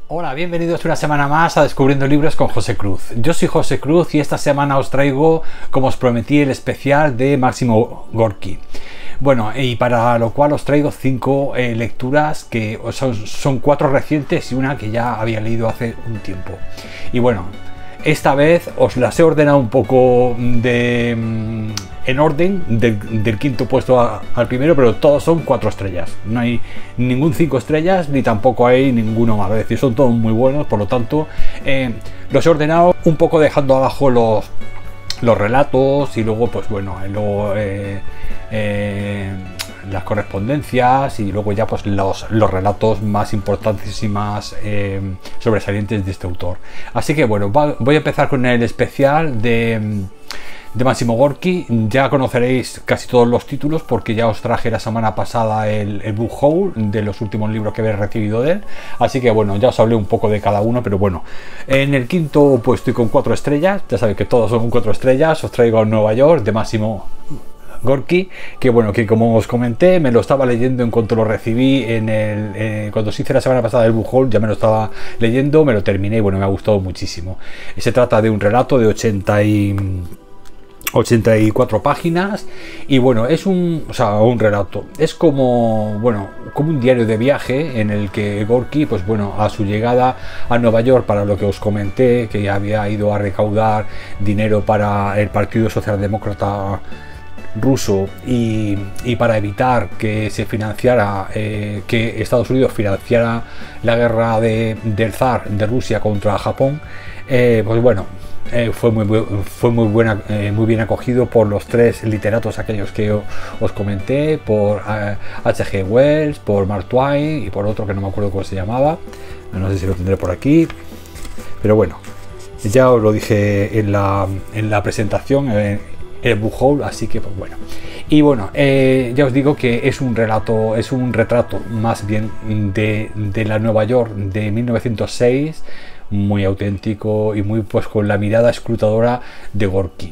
Hola, bienvenidos una semana más a Descubriendo Libros con José Cruz. Yo soy José Cruz y esta semana os traigo, como os prometí, el especial de Máximo Gorki. Bueno, y para lo cual os traigo 5 lecturas que son 4 recientes y una que ya había leído hace un tiempo. Y bueno, esta vez os las he ordenado un poco en orden, del quinto puesto al primero, pero todos son 4 estrellas. No hay ningún 5 estrellas, ni tampoco hay ninguno malo. Es decir, son todos muy buenos, por lo tanto, los he ordenado un poco dejando abajo los relatos y luego, pues bueno, las correspondencias y luego ya pues los relatos más importantes y más sobresalientes de este autor. Así que bueno, voy a empezar con el especial de Máximo Gorki. Ya conoceréis casi todos los títulos porque ya os traje la semana pasada el book haul de los últimos libros que habéis recibido de él, así que bueno, ya os hablé un poco de cada uno, pero bueno, en el quinto pues estoy con 4 estrellas, ya sabéis que todos son 4 estrellas. Os traigo Nueva York de Máximo Gorki, que bueno, que como os comenté, me lo estaba leyendo en cuanto lo recibí cuando se hizo la semana pasada el book haul, ya me lo estaba leyendo, me lo terminé y bueno, me ha gustado muchísimo. Se trata de un relato de 84 páginas y bueno, es un relato, es como un diario de viaje en el que Gorki, pues bueno, a su llegada a Nueva York, para lo que os comenté, que había ido a recaudar dinero para el Partido Socialdemócrata ruso y para evitar que se financiara, que Estados Unidos financiara la guerra del zar de Rusia contra Japón, pues bueno, fue muy bien acogido por los 3 literatos aquellos que os comenté, por H.G. Wells, por Mark Twain y por otro que no me acuerdo cómo se llamaba, no sé si lo tendré por aquí, pero bueno, ya os lo dije en la presentación, el book haul, así que pues bueno. Y bueno, ya os digo que es un retrato más bien de la Nueva York de 1906, muy auténtico y muy pues con la mirada escrutadora de Gorki.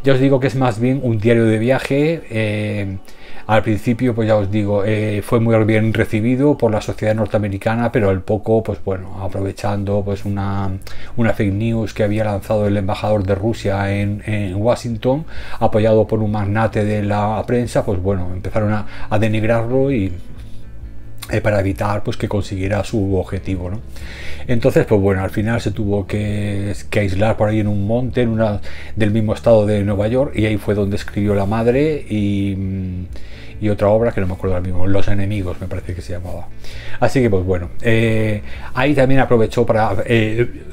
Ya os digo que es más bien un diario de viaje. Al principio, pues ya os digo, fue muy bien recibido por la sociedad norteamericana, pero al poco, pues bueno, aprovechando pues una fake news que había lanzado el embajador de Rusia en Washington, apoyado por un magnate de la prensa, pues bueno, empezaron a denigrarlo y para evitar pues que consiguiera su objetivo, ¿no? Entonces, pues bueno, al final se tuvo que aislar por ahí en un monte, del mismo estado de Nueva York, y ahí fue donde escribió La Madre y otra obra que no me acuerdo ahora mismo, Los Enemigos me parece que se llamaba. Así que pues bueno, ahí también aprovechó para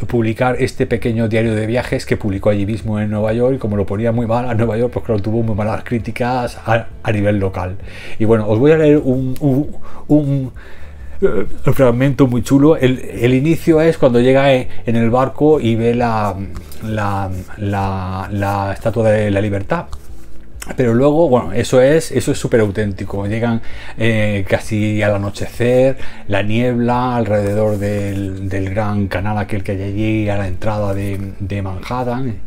publicar este pequeño diario de viajes que publicó allí mismo en Nueva York, y como lo ponía muy mal a Nueva York, pues claro, tuvo muy malas críticas a nivel local. Y bueno, os voy a leer un fragmento muy chulo. El inicio es cuando llega en el barco y ve la Estatua de la Libertad. Pero luego, bueno, eso es súper auténtico. Llegan casi al anochecer, la niebla alrededor del gran canal aquel que hay allí a la entrada de Manhattan.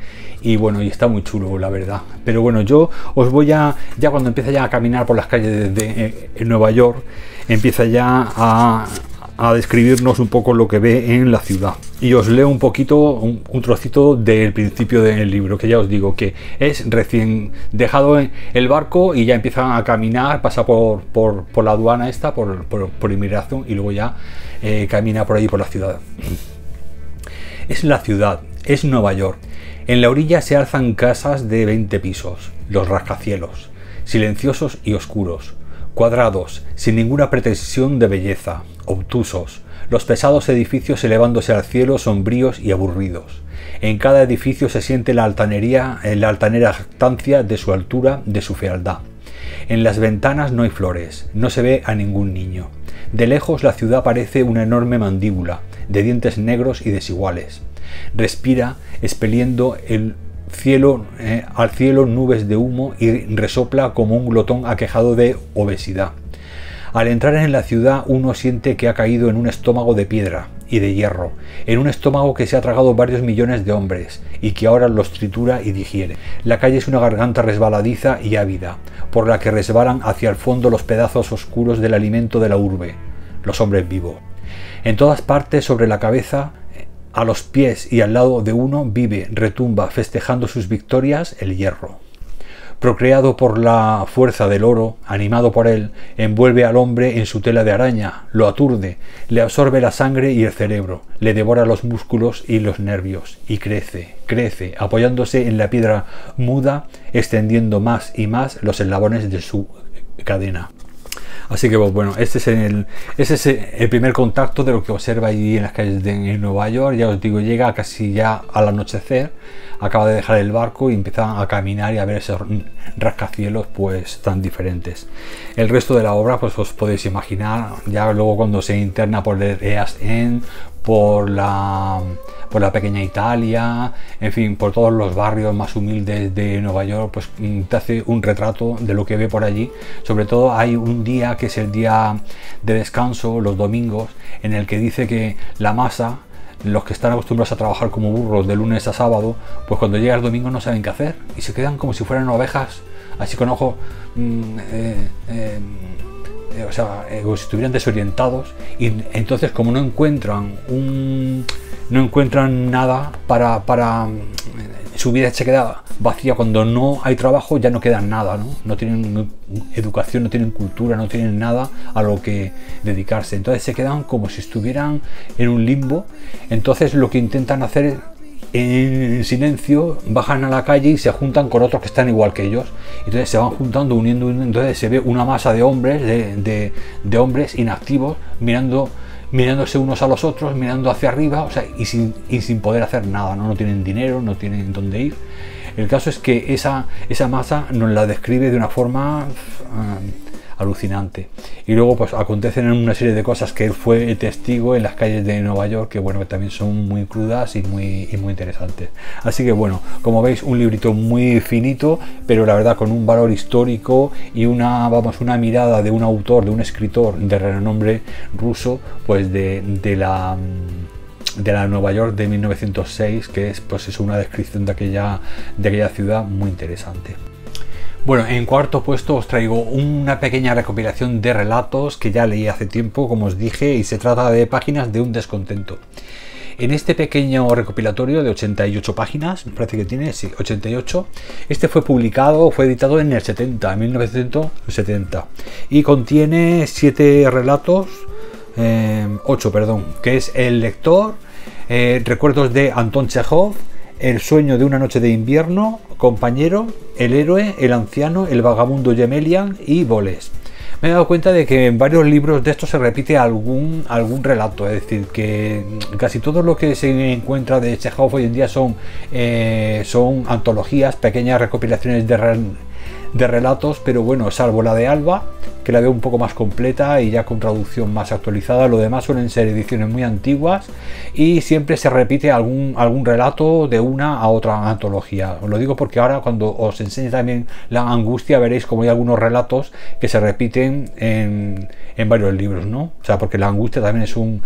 Y bueno, y está muy chulo, la verdad. Pero bueno, yo os voy ya cuando empieza ya a caminar por las calles de Nueva York, empieza ya a describirnos un poco lo que ve en la ciudad. Y os leo un poquito, un trocito del principio del libro, que ya os digo que es recién dejado en el barco y ya empiezan a caminar, pasa por la aduana esta, por inmigración, y luego ya camina por ahí por la ciudad. Es la ciudad, es Nueva York. En la orilla se alzan casas de 20 pisos, los rascacielos, silenciosos y oscuros, cuadrados, sin ninguna pretensión de belleza, obtusos, los pesados edificios elevándose al cielo, sombríos y aburridos. En cada edificio se siente la altanera jactancia de su altura, de su fealdad. En las ventanas no hay flores, no se ve a ningún niño. De lejos la ciudad parece una enorme mandíbula, de dientes negros y desiguales. Respira, expeliendo al cielo nubes de humo, y resopla como un glotón aquejado de obesidad. Al entrar en la ciudad uno siente que ha caído en un estómago de piedra y de hierro, en un estómago que se ha tragado varios millones de hombres y que ahora los tritura y digiere. La calle es una garganta resbaladiza y ávida, por la que resbalan hacia el fondo los pedazos oscuros del alimento de la urbe, los hombres vivos. En todas partes, sobre la cabeza, a los pies y al lado de uno, vive, retumba, festejando sus victorias, el hierro. Procreado por la fuerza del oro, animado por él, envuelve al hombre en su tela de araña, lo aturde, le absorbe la sangre y el cerebro, le devora los músculos y los nervios, y crece, crece, apoyándose en la piedra muda, extendiendo más y más los eslabones de su cadena. Así que pues, bueno, este es el primer contacto de lo que observa allí en las calles de Nueva York. Ya os digo, llega casi ya al anochecer, acaba de dejar el barco y empieza a caminar y a ver esos rascacielos pues tan diferentes. El resto de la obra pues os podéis imaginar, ya luego cuando se interna por el East End, por la pequeña Italia, en fin, por todos los barrios más humildes de Nueva York, pues te hace un retrato de lo que ve por allí. Sobre todo hay un día que es el día de descanso, los domingos, en el que dice que la masa, los que están acostumbrados a trabajar como burros de lunes a sábado, pues cuando llega el domingo no saben qué hacer y se quedan como si fueran ovejas, así con ojos o sea, como si estuvieran desorientados, y entonces como no encuentran nada para su vida se queda vacía. Cuando no hay trabajo ya no queda nada, no tienen educación, no tienen cultura, no tienen nada a lo que dedicarse, entonces se quedan como si estuvieran en un limbo. Entonces lo que intentan hacer en silencio, bajan a la calle y se juntan con otros que están igual que ellos, entonces se van juntando, uniendo, entonces se ve una masa de hombres, de hombres inactivos, mirándose unos a los otros, mirando hacia arriba, o sea, y sin poder hacer nada, no tienen dinero, no tienen dónde ir. El caso es que esa masa nos la describe de una forma alucinante. Y luego pues acontecen una serie de cosas que él fue testigo en las calles de Nueva York, que bueno, que también son muy crudas y muy interesantes. Así que bueno, como veis, un librito muy finito, pero la verdad con un valor histórico y una mirada de un autor, de un escritor de renombre ruso, pues de la Nueva York de 1906, que es pues es una descripción de aquella ciudad muy interesante. Bueno, en cuarto puesto os traigo una pequeña recopilación de relatos que ya leí hace tiempo, como os dije, y se trata de Páginas de un descontento. En este pequeño recopilatorio de 88 páginas, me parece que tiene, sí, 88, este fue editado en el 1970, y contiene 8 relatos, que es El lector, recuerdos de Anton Chejov, El sueño de una noche de invierno, Compañero, El héroe, El anciano, El vagabundo Yemelian y Boles. Me he dado cuenta de que en varios libros de estos se repite algún relato, es decir, que casi todo lo que se encuentra de Chejov hoy en día son antologías, pequeñas recopilaciones de relatos, pero bueno, salvo la de Alba, que la veo un poco más completa y ya con traducción más actualizada. Lo demás suelen ser ediciones muy antiguas y siempre se repite algún relato de una a otra antología. Os lo digo porque ahora cuando os enseñe también La angustia veréis como hay algunos relatos que se repiten en varios libros, ¿no? O sea, porque La angustia también es un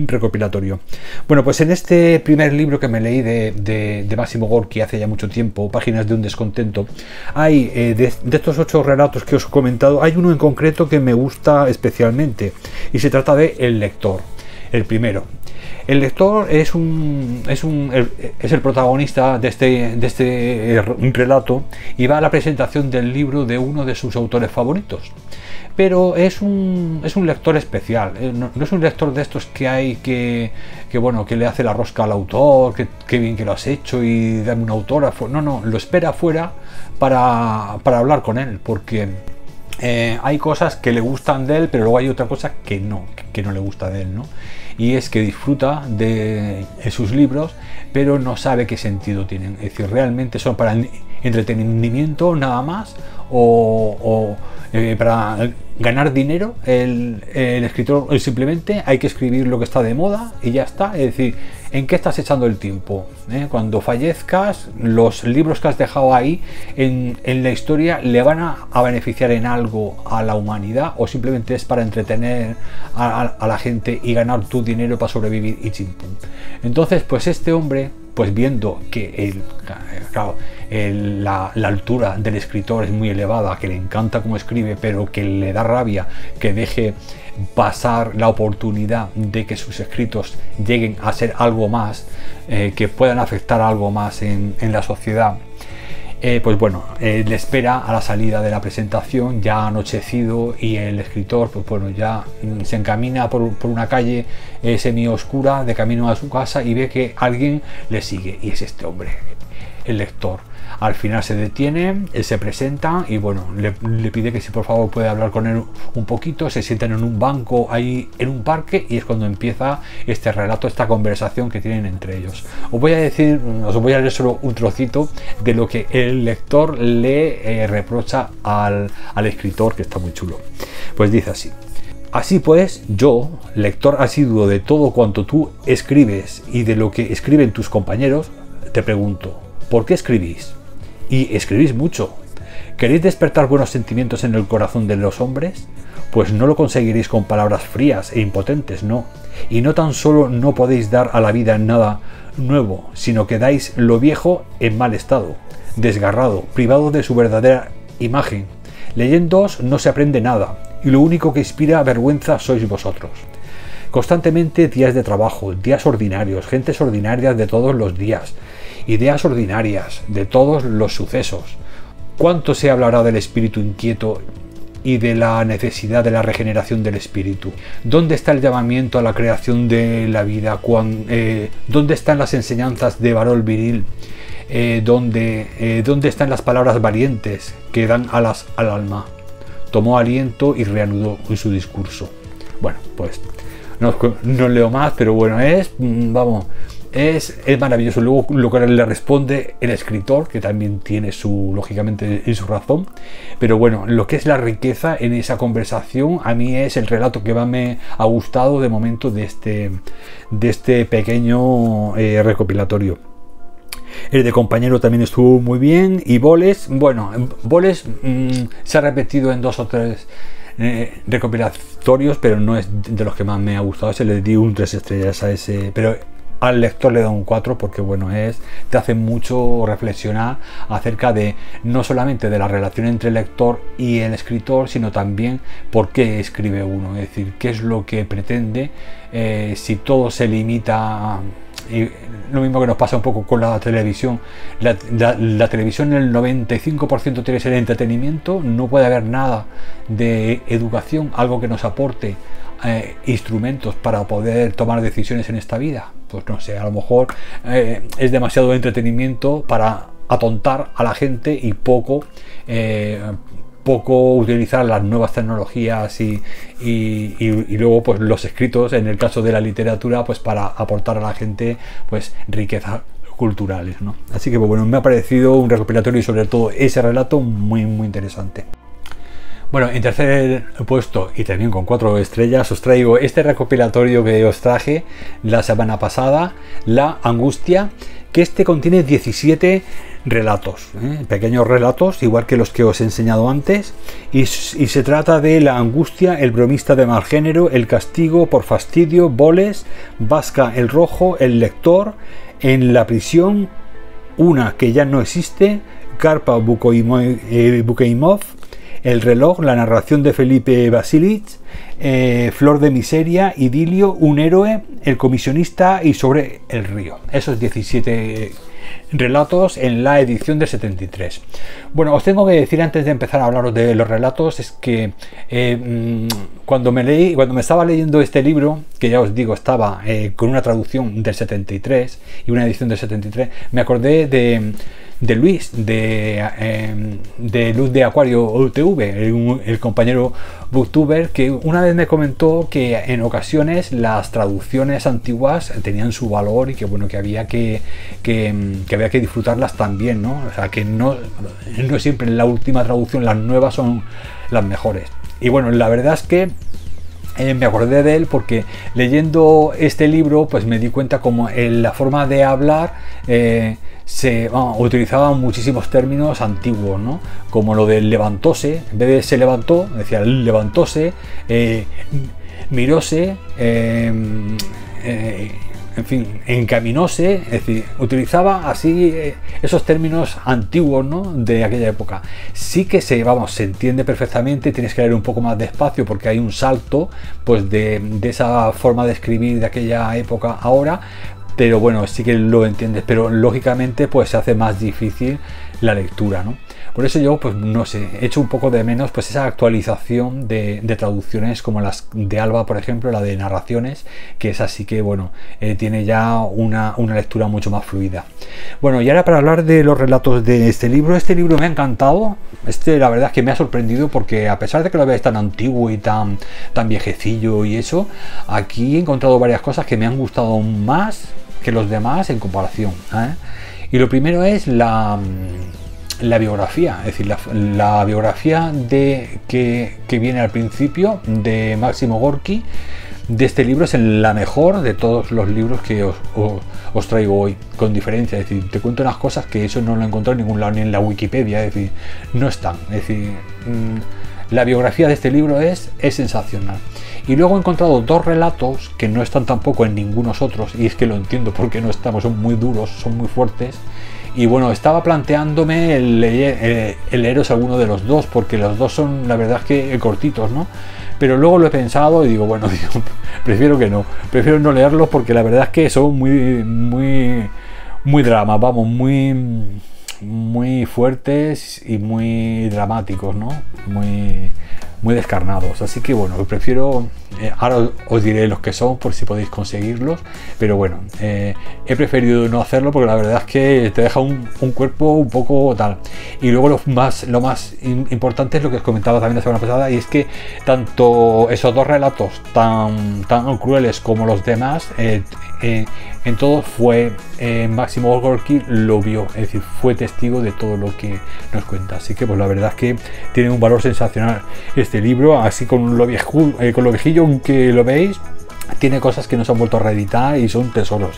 recopilatorio. Bueno, pues en este primer libro que me leí de Máximo Gorki hace ya mucho tiempo, Páginas de un descontento, hay de estos 8 relatos que os he comentado, hay uno en concreto que me gusta especialmente y se trata de El lector, el primero. El lector es el protagonista de este relato y va a la presentación del libro de uno de sus autores favoritos. Pero es un lector especial, no es un lector de estos que hay que le hace la rosca al autor, que bien que lo has hecho y dame un autógrafo. No, lo espera afuera para hablar con él, porque hay cosas que le gustan de él, pero luego hay otra cosa que no le gusta de él, ¿no? Y es que disfruta de sus libros, pero no sabe qué sentido tienen. Es decir, realmente son para entretenimiento nada más, o para ganar dinero. El escritor simplemente hay que escribir lo que está de moda y ya está. Es decir, ¿en qué estás echando el tiempo? Cuando fallezcas, los libros que has dejado ahí en la historia le van a beneficiar en algo a la humanidad, o simplemente es para entretener a la gente y ganar tu dinero para sobrevivir y chimpum. Entonces, pues este hombre pues viendo que claro, la altura del escritor es muy elevada, que le encanta cómo escribe, pero que le da rabia que deje pasar la oportunidad de que sus escritos lleguen a ser algo más, que puedan afectar algo más en la sociedad. Pues bueno, le espera a la salida de la presentación, ya anochecido, y el escritor pues bueno, ya se encamina por una calle semi oscura de camino a su casa y ve que alguien le sigue, y es este hombre, el lector. Al final se detiene, él se presenta y bueno, le pide que si por favor puede hablar con él un poquito. Se sientan en un banco ahí en un parque y es cuando empieza este relato, esta conversación que tienen entre ellos. Os voy a leer solo un trocito de lo que el lector le reprocha al escritor, que está muy chulo. Pues dice así: así pues, yo, lector asiduo de todo cuanto tú escribes y de lo que escriben tus compañeros, te pregunto, ¿por qué escribís? Y escribís mucho. ¿Queréis despertar buenos sentimientos en el corazón de los hombres? Pues no lo conseguiréis con palabras frías e impotentes, no. Y no tan solo no podéis dar a la vida nada nuevo, sino que dais lo viejo en mal estado, desgarrado, privado de su verdadera imagen. Leyéndoos no se aprende nada, y lo único que inspira vergüenza sois vosotros. Constantemente días de trabajo, días ordinarios, gentes ordinarias de todos los días, ideas ordinarias de todos los sucesos. ¿Cuánto se hablará del espíritu inquieto y de la necesidad de la regeneración del espíritu? ¿Dónde está el llamamiento a la creación de la vida? ¿Dónde están las enseñanzas de varón viril? ¿Dónde están las palabras valientes que dan alas al alma? Tomó aliento y reanudó su discurso. Bueno, pues no leo más, pero bueno, vamos, es maravilloso. Luego lo que le responde el escritor, que también tiene lógicamente su razón, pero bueno, lo que es la riqueza en esa conversación, a mí es el relato que más me ha gustado de momento de este pequeño recopilatorio. El de compañero también estuvo muy bien, y Boles, bueno, Boles se ha repetido en 2 o 3 recopilatorios, pero no es de los que más me ha gustado. Se le di un 3 estrellas a ese, pero al lector le da un 4 porque bueno, te hace mucho reflexionar acerca de no solamente de la relación entre el lector y el escritor, sino también por qué escribe uno, es decir, qué es lo que pretende, si todo se limita. Y lo mismo que nos pasa un poco con la televisión. La televisión, el 95% tiene que ser entretenimiento, no puede haber nada de educación, algo que nos aporte instrumentos para poder tomar decisiones en esta vida. Pues no sé, a lo mejor es demasiado entretenimiento para atontar a la gente y poco utilizar las nuevas tecnologías y luego pues los escritos, en el caso de la literatura, pues para aportar a la gente pues riquezas culturales, ¿no? Así que pues, bueno, me ha parecido un recopilatorio y sobre todo ese relato muy muy interesante. Bueno, en tercer puesto y también con 4 estrellas os traigo este recopilatorio que os traje la semana pasada, La Angustia, que contiene 17 relatos, pequeños relatos, igual que los que os he enseñado antes, y se trata de La Angustia, El bromista de mal género, El castigo por fastidio, Boles, Vasca el rojo, El lector, En la prisión, Una que ya no existe, Karpa Bukeimov, El reloj, la narración de Felipe Vasilich, Flor de miseria, Idilio, Un héroe, El comisionista y Sobre el río. Esos 17 relatos en la edición de 73. Bueno, os tengo que decir antes de empezar a hablaros de los relatos, es que cuando me estaba leyendo este libro, que ya os digo estaba con una traducción del 73 y una edición del 73, me acordé de Luis, de Luz de Acuario TV, el compañero booktuber, que una vez me comentó que en ocasiones las traducciones antiguas tenían su valor y que bueno, que había que disfrutarlas también, ¿no? O sea, que no siempre en la última traducción las nuevas son las mejores. Y bueno, la verdad es que me acordé de él porque leyendo este libro pues me di cuenta como en la forma de hablar se utilizaban muchísimos términos antiguos, ¿no? Como lo del levantóse, en vez de se levantó, decía levantóse, miróse, en fin, encaminóse, es decir, utilizaba así esos términos antiguos, ¿no?, de aquella época. Sí que se entiende perfectamente, tienes que leer un poco más despacio porque hay un salto pues de esa forma de escribir de aquella época ahora, pero bueno, sí que lo entiendes, pero lógicamente pues se hace más difícil la lectura, ¿no? Por eso yo, pues no sé, echo un poco de menos pues esa actualización de traducciones como las de Alba, por ejemplo, la de narraciones, que es así que, bueno, tiene ya una lectura mucho más fluida. Bueno, y ahora para hablar de los relatos de este libro me ha encantado. La verdad es que me ha sorprendido porque a pesar de que lo veáis tan antiguo y tan viejecillo y eso, aquí he encontrado varias cosas que me han gustado más que los demás en comparación, ¿eh? Y lo primero es la biografía, es decir, la biografía que viene al principio de Máximo Gorki de este libro es la mejor de todos los libros que os traigo hoy, con diferencia. Es decir, te cuento unas cosas que eso no lo he encontrado en ningún lado, ni en la Wikipedia, es decir, no están. Es decir, la biografía de este libro es sensacional. Y luego he encontrado dos relatos que no están tampoco en ningunos otros, y es que lo entiendo porque no estamos, son muy duros, son muy fuertes. Y bueno, estaba planteándome el leeros alguno de los dos, porque los dos son, la verdad es que cortitos, ¿no? Pero luego lo he pensado y digo, bueno, prefiero que no, prefiero no leerlos porque la verdad es que son muy drama, vamos, muy fuertes y muy dramáticos, ¿no? Muy descarnados, así que bueno, prefiero, ahora os diré los que son por si podéis conseguirlos, pero bueno, he preferido no hacerlo porque la verdad es que te deja un cuerpo un poco tal. Y luego lo más importante es lo que os comentaba también la semana pasada, y es que tanto esos dos relatos tan crueles como los demás, en todos fue Máximo Gorki lo vio, es decir, fue testigo de todo lo que nos cuenta. Así que pues la verdad es que tiene un valor sensacional este libro, así con lo viejillo que lo veis, tiene cosas que no se han vuelto a reeditar y son tesoros.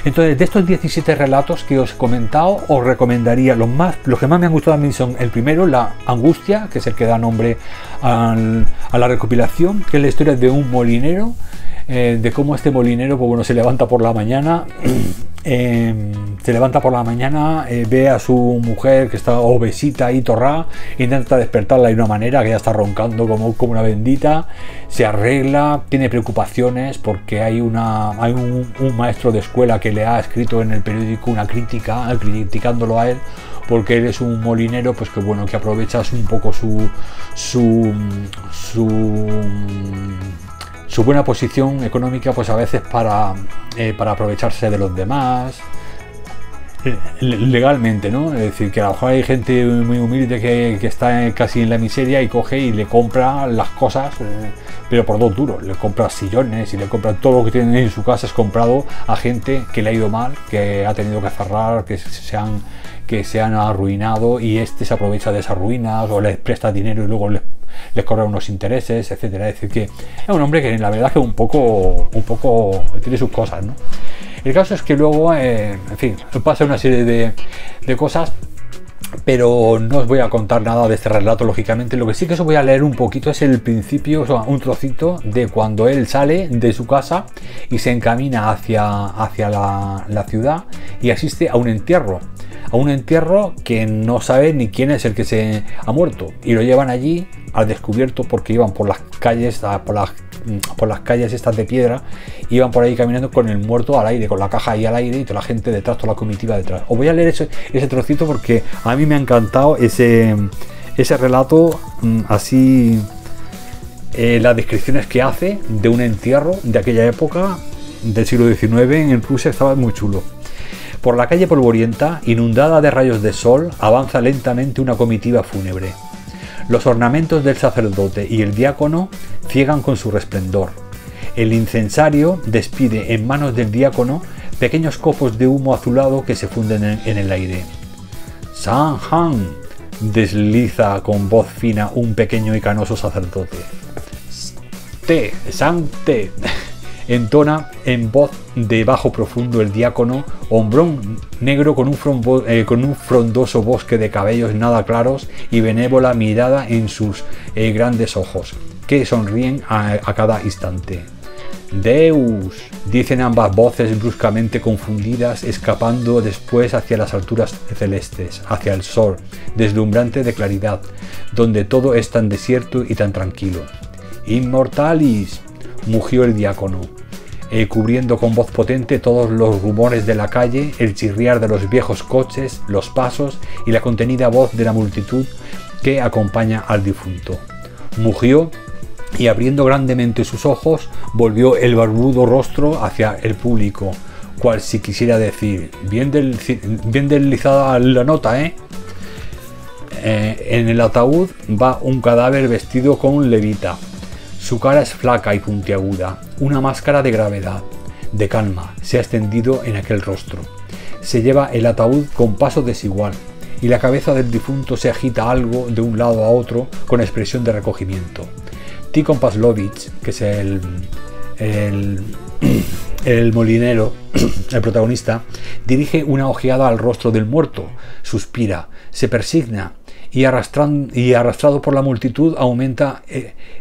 Entonces, de estos 17 relatos que os he comentado, os recomendaría los que más me han gustado a mí son el primero, La Angustia, que es el que da nombre a la recopilación, que es la historia de un molinero, de cómo este molinero, pues bueno, se levanta por la mañana, ve a su mujer que está obesita y torrada, intenta despertarla de una manera que ya está roncando como una bendita, se arregla, tiene preocupaciones porque hay un maestro de escuela que le ha escrito en el periódico una crítica, criticándolo a él, porque él es un molinero, pues que bueno, que aprovecha un poco su buena posición económica, pues a veces para aprovecharse de los demás legalmente, ¿no? Es decir, que a lo mejor hay gente muy humilde que está casi en la miseria y coge y le compra las cosas, pero por 2 duros. Le compra sillones y le compra todo lo que tiene en su casa, es comprado a gente que le ha ido mal, que ha tenido que cerrar, que se han arruinado, y este se aprovecha de esas ruinas o les presta dinero y luego les cobra unos intereses, etcétera. Es decir, que es un hombre que la verdad es que un poco tiene sus cosas, ¿no? El caso es que luego, en fin, pasa una serie de cosas, pero no os voy a contar nada de este relato, lógicamente. Lo que sí que os voy a leer un poquito es el principio, o sea, un trocito de cuando él sale de su casa y se encamina hacia la ciudad y asiste a un entierro que no sabe ni quién es el que se ha muerto, y lo llevan allí al descubierto porque iban por las calles estas de piedra, iban por ahí caminando con el muerto al aire, con la caja ahí al aire y toda la gente detrás, toda la comitiva detrás. Os voy a leer ese trocito porque a mí me ha encantado ese relato, así las descripciones que hace de un entierro de aquella época del siglo XIX en Rusia, estaba muy chulo. Por la calle polvorienta, inundada de rayos de sol, avanza lentamente una comitiva fúnebre. Los ornamentos del sacerdote y el diácono ciegan con su resplendor. El incensario despide en manos del diácono pequeños copos de humo azulado que se funden en el aire. «San Han», desliza con voz fina un pequeño y canoso sacerdote. «Te, San Te», entona en voz de bajo profundo el diácono, hombrón negro con un frondoso bosque de cabellos nada claros y benévola mirada en sus grandes ojos, que sonríen a cada instante. Deus, dicen ambas voces bruscamente confundidas, escapando después hacia las alturas celestes, hacia el sol, deslumbrante de claridad, donde todo es tan desierto y tan tranquilo. Immortalis, mugió el diácono, cubriendo con voz potente todos los rumores de la calle, el chirriar de los viejos coches, los pasos y la contenida voz de la multitud que acompaña al difunto. Mugió y, abriendo grandemente sus ojos, volvió el barbudo rostro hacia el público, cual si quisiera decir: bien deslizada la nota, ¿eh? En el ataúd va un cadáver vestido con levita. Su cara es flaca y puntiaguda. Una máscara de gravedad, de calma, se ha extendido en aquel rostro. Se lleva el ataúd con paso desigual, y la cabeza del difunto se agita algo de un lado a otro con expresión de recogimiento. Tikhon Pavlovich, que es el molinero, el protagonista, dirige una ojeada al rostro del muerto, suspira, se persigna y arrastrado por la multitud aumenta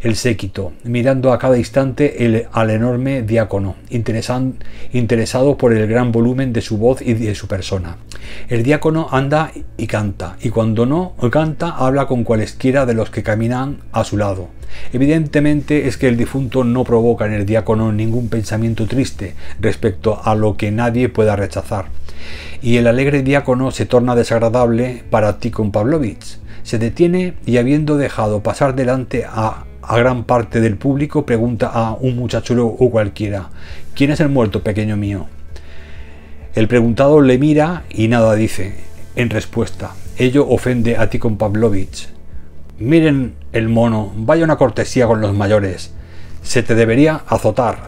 el séquito, mirando a cada instante al enorme diácono, interesado por el gran volumen de su voz y de su persona. El diácono anda y canta, y cuando no canta habla con cualesquiera de los que caminan a su lado. Evidentemente es que el difunto no provoca en el diácono ningún pensamiento triste respecto a lo que nadie pueda rechazar, y el alegre diácono se torna desagradable para Tikhon Pavlovich. Se detiene y, habiendo dejado pasar delante a gran parte del público, pregunta a un muchachuelo o cualquiera: ¿quién es el muerto, pequeño mío? El preguntado le mira y nada dice en respuesta. Ello ofende a Tikhon Pavlovich. Miren el mono, vaya una cortesía con los mayores. Se te debería azotar.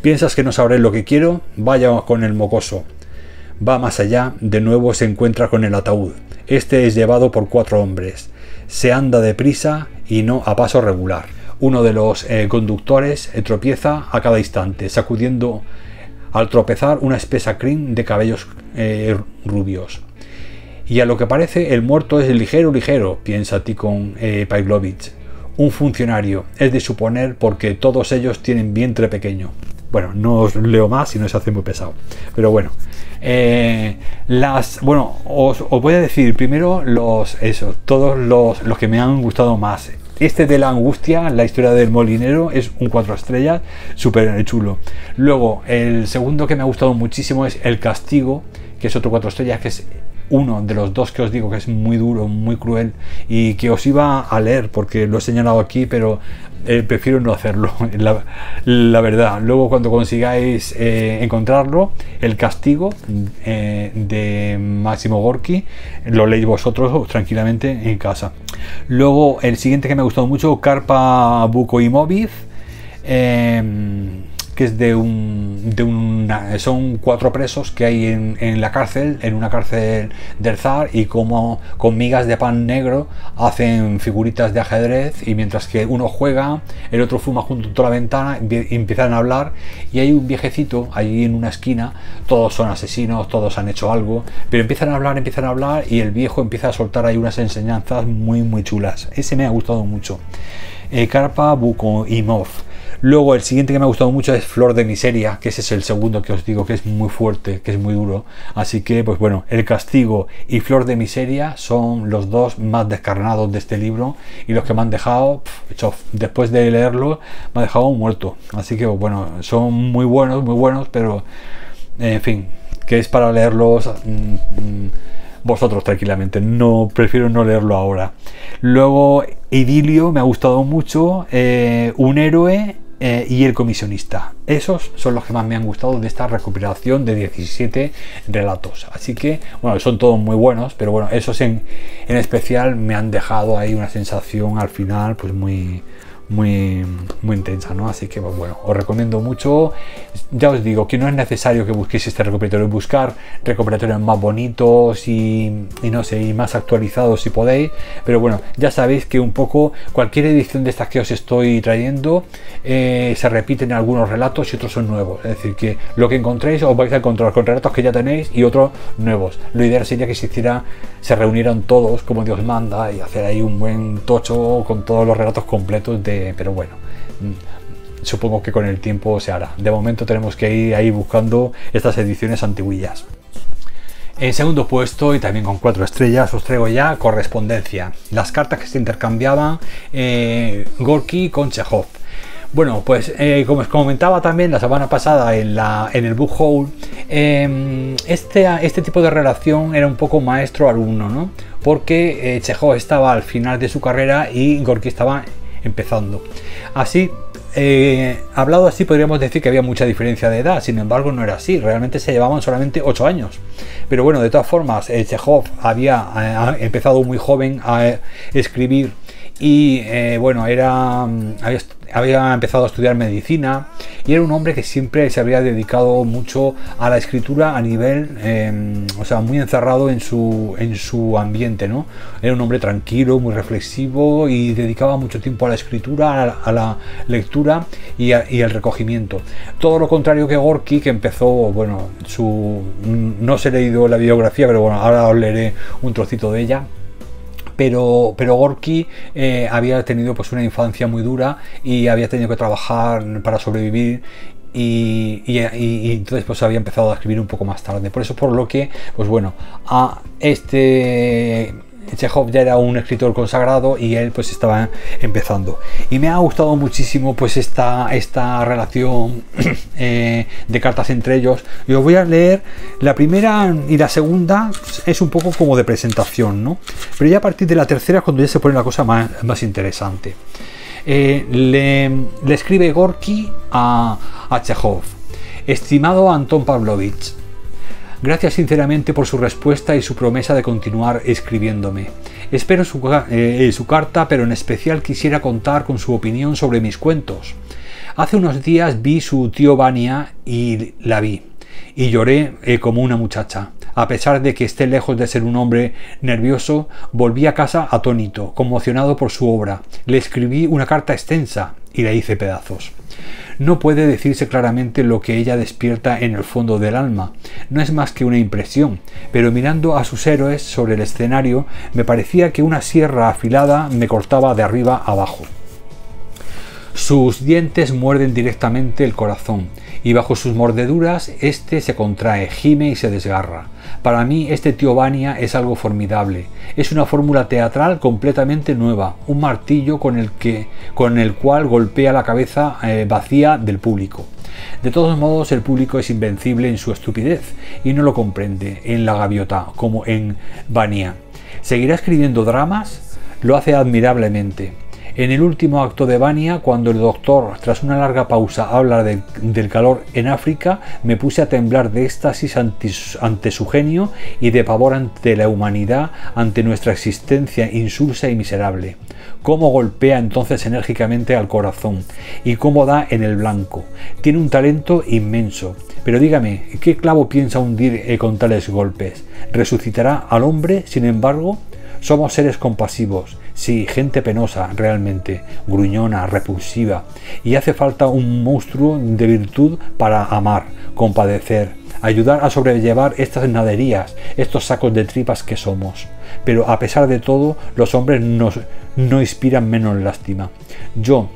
¿Piensas que no sabré lo que quiero? Vaya con el mocoso. Va más allá, de nuevo se encuentra con el ataúd. Este es llevado por 4 hombres. Se anda deprisa y no a paso regular. Uno de los conductores tropieza a cada instante, sacudiendo al tropezar una espesa crin de cabellos rubios. Y a lo que parece el muerto es ligero, piensa Tikhon Pavlovich. Un funcionario, es de suponer, porque todos ellos tienen vientre pequeño. Bueno, no os leo más si no se hace muy pesado. Pero bueno, os voy a decir primero todos los que me han gustado más. Este de la angustia, la historia del molinero, es un 4 estrellas, súper chulo. Luego, el segundo que me ha gustado muchísimo es El castigo, que es otro 4 estrellas, que es uno de los dos que os digo que es muy duro, muy cruel, y que os iba a leer porque lo he señalado aquí, pero prefiero no hacerlo, la verdad. Luego, cuando consigáis encontrarlo, El castigo de Máximo Gorki, lo leéis vosotros tranquilamente en casa. Luego, el siguiente que me ha gustado mucho, Karpa Bukoimov, que es son 4 presos que hay en la cárcel, en una cárcel del zar, y como con migas de pan negro hacen figuritas de ajedrez, y mientras que uno juega, el otro fuma junto a la ventana y empiezan a hablar, y hay un viejecito allí en una esquina. Todos son asesinos, todos han hecho algo, pero empiezan a hablar, y el viejo empieza a soltar ahí unas enseñanzas muy chulas. Ese me ha gustado mucho, Karpa Bukoimov. Luego, el siguiente que me ha gustado mucho es Flor de Miseria, que ese es el segundo que os digo, que es muy fuerte, que es muy duro. Así que, pues bueno, El castigo y Flor de Miseria son los dos más descarnados de este libro, y los que me han dejado, después de leerlo, me ha dejado muerto. Así que, bueno, son muy buenos, pero, en fin, que es para leerlos vosotros tranquilamente. Prefiero no leerlo ahora. Luego, Idilio me ha gustado mucho, Un héroe y El comisionista. Esos son los que más me han gustado de esta recopilación de 17 relatos. Así que, bueno, son todos muy buenos, pero bueno, esos en especial me han dejado ahí una sensación al final pues muy intensa, ¿no? Así que, pues bueno, os recomiendo mucho. Ya os digo que no es necesario que busquéis este recopilatorio, buscar recopilatorios más bonitos y no sé, y más actualizados si podéis, pero bueno, ya sabéis que un poco cualquier edición de estas que os estoy trayendo se repiten algunos relatos y otros son nuevos. Es decir, que lo que encontréis os vais a encontrar con relatos que ya tenéis y otros nuevos. Lo ideal sería que se reunieran todos como Dios manda y hacer ahí un buen tocho con todos los relatos completos pero bueno, supongo que con el tiempo se hará. De momento tenemos que ir ahí buscando estas ediciones antiguillas. En segundo puesto, y también con 4 estrellas, os traigo ya Correspondencia, las cartas que se intercambiaban Gorky con Chekhov. Bueno, pues como os comentaba también la semana pasada en el Book Haul, este tipo de relación era un poco maestro-alumno, ¿no? Porque Chekhov estaba al final de su carrera y Gorky estaba empezando. Así, hablado así, podríamos decir que había mucha diferencia de edad. Sin embargo, no era así, realmente se llevaban solamente 8 años. Pero bueno, de todas formas, Chekhov había empezado muy joven a escribir y bueno, había empezado a estudiar medicina y era un hombre que siempre se había dedicado mucho a la escritura a nivel, o sea, muy encerrado en su ambiente, ¿no? Era un hombre tranquilo, muy reflexivo y dedicaba mucho tiempo a la escritura, a la lectura y al recogimiento. Todo lo contrario que Gorky, que empezó, bueno, no os he leído la biografía, pero bueno, ahora os leeré un trocito de ella. Pero Gorky había tenido pues una infancia muy dura y había tenido que trabajar para sobrevivir y entonces pues había empezado a escribir un poco más tarde. Por eso, por lo que, pues bueno, Chekhov ya era un escritor consagrado y él pues estaba empezando, y me ha gustado muchísimo pues esta relación de cartas entre ellos. Y os voy a leer la primera y la segunda, es un poco como de presentación, ¿no? Pero ya a partir de la tercera es cuando ya se pone la cosa más interesante. Le escribe Gorky a Chekhov: estimado Anton Pavlovich, gracias sinceramente por su respuesta y su promesa de continuar escribiéndome. Espero su carta, pero en especial quisiera contar con su opinión sobre mis cuentos. Hace unos días vi su tío Vania y la vi, y lloré como una muchacha. A pesar de que esté lejos de ser un hombre nervioso, volví a casa atónito, conmocionado por su obra. Le escribí una carta extensa y la hice pedazos. No puede decirse claramente lo que ella despierta en el fondo del alma. No es más que una impresión, pero mirando a sus héroes sobre el escenario, me parecía que una sierra afilada me cortaba de arriba abajo. Sus dientes muerden directamente el corazón, y bajo sus mordeduras este se contrae, gime y se desgarra. Para mí este tío Vania es algo formidable. Es una fórmula teatral completamente nueva, un martillo con el cual golpea la cabeza vacía del público. De todos modos, el público es invencible en su estupidez y no lo comprende en La Gaviota como en Vania. ¿Seguirá escribiendo dramas? Lo hace admirablemente. En el último acto de Vania, cuando el doctor, tras una larga pausa, habla del calor en África, me puse a temblar de éxtasis ante su genio y de pavor ante la humanidad, ante nuestra existencia insulsa y miserable. Cómo golpea entonces enérgicamente al corazón y cómo da en el blanco. Tiene un talento inmenso. Pero dígame, ¿qué clavo piensa hundir con tales golpes? ¿Resucitará al hombre, sin embargo? Somos seres compasivos, sí, gente penosa realmente, gruñona, repulsiva, y hace falta un monstruo de virtud para amar, compadecer, ayudar a sobrellevar estas naderías, estos sacos de tripas que somos. Pero a pesar de todo, los hombres no inspiran menos lástima. Yo,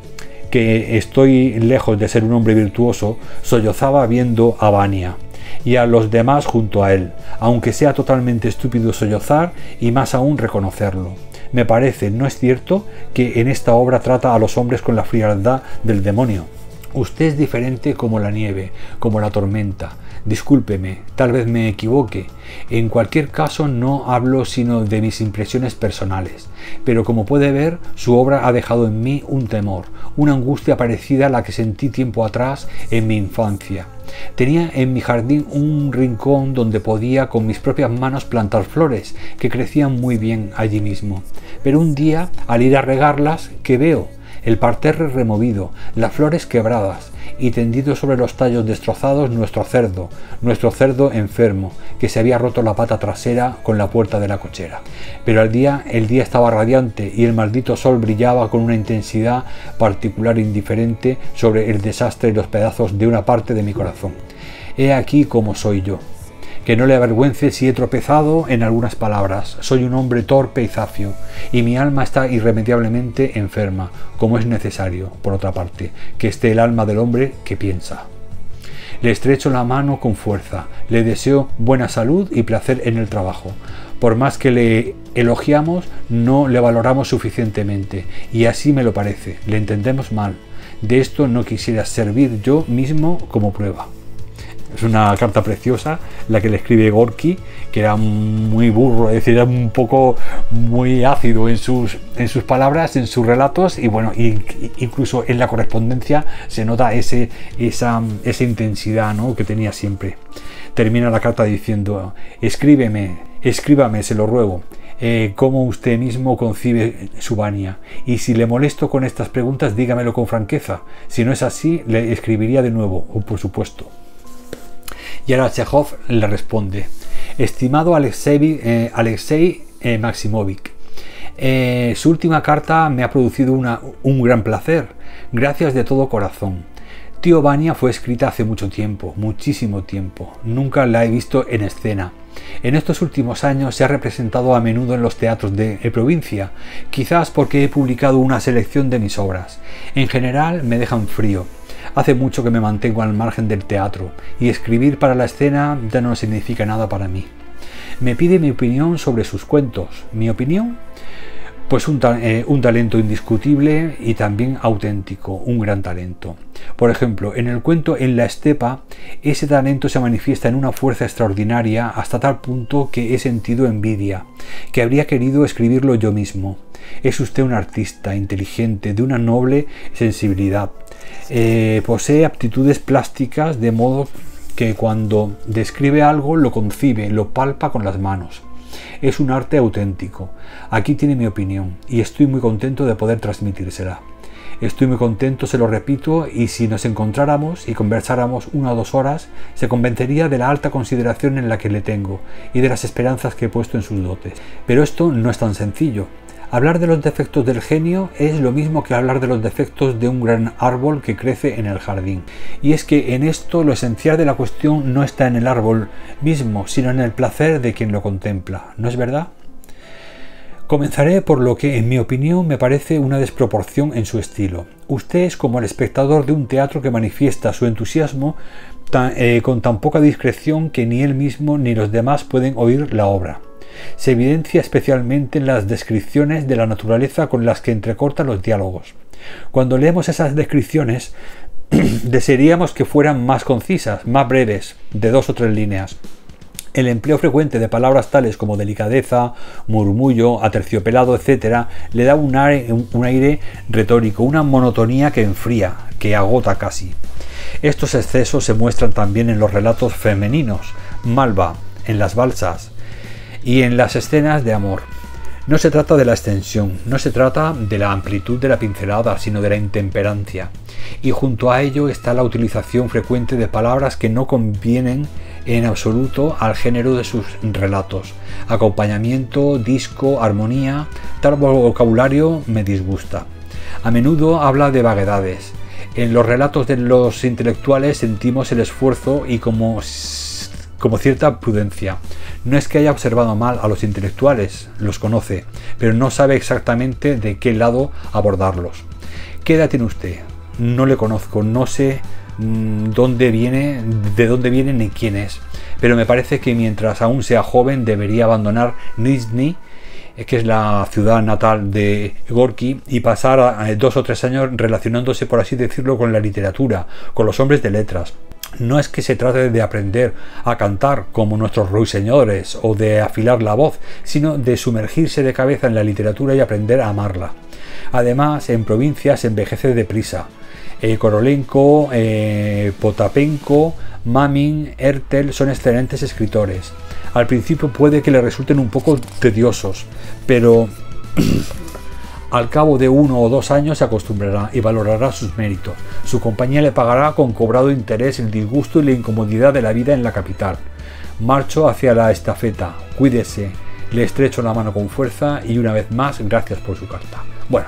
que estoy lejos de ser un hombre virtuoso, sollozaba viendo a Vania y a los demás junto a él, aunque sea totalmente estúpido sollozar y más aún reconocerlo. Me parece, ¿no es cierto?, que en esta obra trata a los hombres con la frialdad del demonio. Usted es diferente como la nieve, como la tormenta. Discúlpeme, tal vez me equivoque. En cualquier caso no hablo sino de mis impresiones personales, pero como puede ver, su obra ha dejado en mí un temor, una angustia parecida a la que sentí tiempo atrás en mi infancia. Tenía en mi jardín un rincón donde podía con mis propias manos plantar flores, que crecían muy bien allí mismo. Pero un día, al ir a regarlas, ¿qué veo? El parterre removido, las flores quebradas, y tendido sobre los tallos destrozados nuestro cerdo enfermo, que se había roto la pata trasera con la puerta de la cochera. Pero el día estaba radiante y el maldito sol brillaba con una intensidad particular indiferente sobre el desastre y los pedazos de una parte de mi corazón. He aquí cómo soy yo. que no le avergüence si he tropezado en algunas palabras. Soy un hombre torpe y zafio, y mi alma está irremediablemente enferma, como es necesario, por otra parte, que esté el alma del hombre que piensa. Le estrecho la mano con fuerza, le deseo buena salud y placer en el trabajo. Por más que le elogiamos, no le valoramos suficientemente, y así me lo parece, le entendemos mal. De esto no quisiera servir yo mismo como prueba. Es una carta preciosa la que le escribe Gorki, que era muy burro, es decir, era un poco muy ácido en sus palabras, en sus relatos, y bueno, incluso en la correspondencia se nota esa intensidad, ¿no?, que tenía siempre. Termina la carta diciendo: escríbame, se lo ruego, cómo usted mismo concibe su Vania, y si le molesto con estas preguntas, dígamelo con franqueza. Si no es así, le escribiría de nuevo, por supuesto. Y ahora Chejov le responde: estimado Alexei Maximovich, su última carta me ha producido un gran placer. Gracias de todo corazón. Tío Vania fue escrita hace mucho tiempo, muchísimo tiempo. Nunca la he visto en escena. En estos últimos años se ha representado a menudo en los teatros de provincia, quizás porque he publicado una selección de mis obras. En general me dejan frío. Hace mucho que me mantengo al margen del teatro, y escribir para la escena ya no significa nada para mí. Me pide mi opinión sobre sus cuentos. ¿Mi opinión? Pues un talento indiscutible y también auténtico, un gran talento. Por ejemplo, en el cuento En la estepa, ese talento se manifiesta en una fuerza extraordinaria hasta tal punto que he sentido envidia, que habría querido escribirlo yo mismo. Es usted un artista inteligente, de una noble sensibilidad. Posee aptitudes plásticas, de modo que cuando describe algo lo concibe, lo palpa con las manos. Es un arte auténtico. Aquí tiene mi opinión y estoy muy contento de poder transmitírsela. Estoy muy contento, se lo repito, y si nos encontráramos y conversáramos 1 o 2 horas, se convencería de la alta consideración en la que le tengo y de las esperanzas que he puesto en sus dotes. Pero esto no es tan sencillo. Hablar de los defectos del genio es lo mismo que hablar de los defectos de un gran árbol que crece en el jardín. Y es que en esto lo esencial de la cuestión no está en el árbol mismo, sino en el placer de quien lo contempla. ¿No es verdad? Comenzaré por lo que, en mi opinión, me parece una desproporción en su estilo. Usted es como el espectador de un teatro que manifiesta su entusiasmo con tan poca discreción que ni él mismo ni los demás pueden oír la obra. Se evidencia especialmente en las descripciones de la naturaleza con las que entrecorta los diálogos. Cuando leemos esas descripciones, desearíamos que fueran más concisas, más breves, de 2 o 3 líneas. El empleo frecuente de palabras tales como delicadeza, murmullo, aterciopelado, etc., le da un aire retórico, una monotonía que enfría, que agota casi. Estos excesos se muestran también en los relatos femeninos, Malva, en las balsas y en las escenas de amor. No se trata de la extensión, no se trata de la amplitud de la pincelada, sino de la intemperancia. Y junto a ello está la utilización frecuente de palabras que no convienen en absoluto al género de sus relatos. Acompañamiento, disco, armonía, tal vocabulario me disgusta. A menudo habla de vaguedades. En los relatos de los intelectuales sentimos el esfuerzo y como cierta prudencia. No es que haya observado mal a los intelectuales, los conoce, pero no sabe exactamente de qué lado abordarlos. ¿Qué edad tiene usted? No le conozco, no sé de dónde viene ni quién es, pero me parece que mientras aún sea joven debería abandonar Nizhny, que es la ciudad natal de Gorki, y pasar 2 o 3 años relacionándose, por así decirlo, con la literatura, con los hombres de letras. No es que se trate de aprender a cantar como nuestros ruiseñores o de afilar la voz, sino de sumergirse de cabeza en la literatura y aprender a amarla. Además, en provincia se envejece deprisa. Korolenko, Potapenko, Mamin, Ertel son excelentes escritores. Al principio puede que le resulten un poco tediosos, pero al cabo de 1 o 2 años se acostumbrará y valorará sus méritos. Su compañía le pagará con cobrado interés el disgusto y la incomodidad de la vida en la capital. Marcho hacia la estafeta. Cuídese. Le estrecho la mano con fuerza y una vez más, gracias por su carta. Bueno,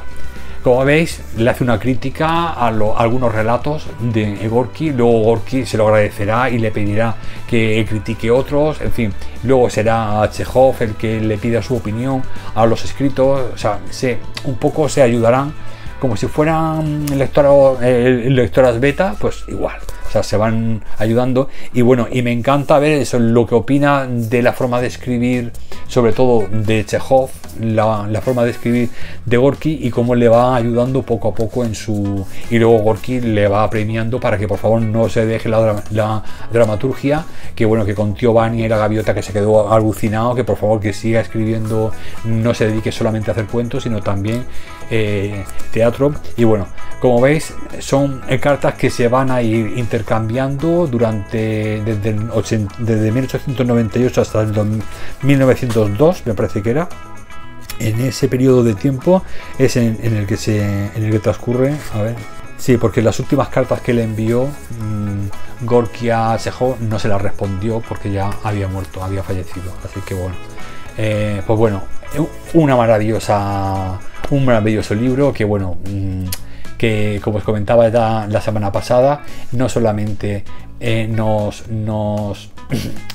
Como veis, le hace una crítica a algunos relatos de Gorky, luego Gorky se lo agradecerá y le pedirá que critique otros, en fin, luego será Chekhov el que le pida su opinión a los escritos, o sea, un poco se ayudarán, como si fueran lectoras beta, pues igual. O sea, se van ayudando y bueno, y me encanta ver eso, lo que opina de la forma de escribir, sobre todo de Chekhov, la forma de escribir de Gorky y cómo le va ayudando poco a poco en su... Y luego Gorky le va premiando para que por favor no se deje la dramaturgia, que bueno, que con Tío Vani era Gaviota que se quedó alucinado, que por favor que siga escribiendo, no se dedique solamente a hacer cuentos, sino también teatro. Y bueno, como veis, son cartas que se van a ir intercambiando desde 1898 hasta el 1902, me parece que era. En ese periodo de tiempo es en el que transcurre, a ver, sí, porque las últimas cartas que le envió Gorky a Chekhov no se las respondió porque ya había muerto, había fallecido, así que bueno, pues bueno, un maravilloso libro que bueno, que como os comentaba ya la semana pasada, no solamente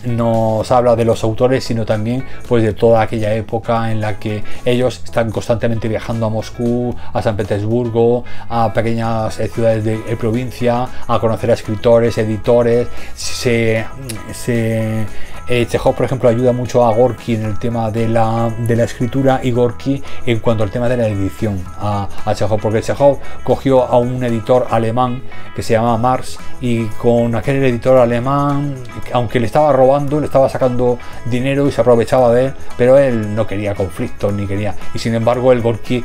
nos habla de los autores, sino también pues de toda aquella época en la que ellos están constantemente viajando a Moscú, a San Petersburgo, a pequeñas ciudades de provincia, a conocer a escritores, editores. Chekhov, por ejemplo, ayuda mucho a Gorky en el tema de la escritura y Gorky en cuanto al tema de la edición a Chekhov, porque Chekhov cogió a un editor alemán que se llama Mars, y con aquel editor alemán, aunque le estaba robando, le estaba sacando dinero y se aprovechaba de él, pero él no quería conflictos ni quería, y sin embargo el Gorky,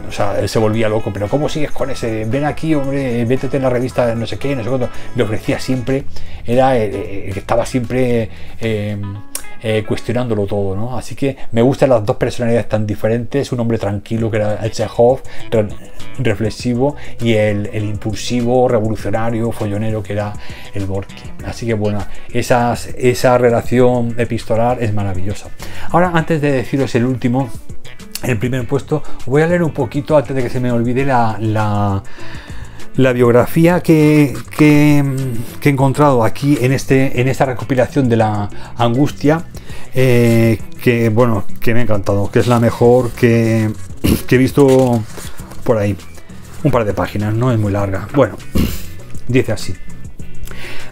o sea, él se volvía loco, pero ¿cómo sigues con ese? Ven aquí, hombre, vétete en la revista no sé qué, no sé cuánto. Le ofrecía siempre, era que estaba siempre cuestionándolo todo, ¿no? Así que me gustan las dos personalidades tan diferentes, un hombre tranquilo que era el Chekhov, reflexivo, y el impulsivo, revolucionario, follonero que era el Gorky. Así que bueno, esa relación epistolar es maravillosa. Ahora, antes de deciros el primer puesto, voy a leer un poquito, antes de que se me olvide, la biografía que he encontrado aquí en esta recopilación de la angustia, que bueno, que me ha encantado, que es la mejor que he visto por ahí. Un par de páginas, no es muy larga. Bueno, dice así: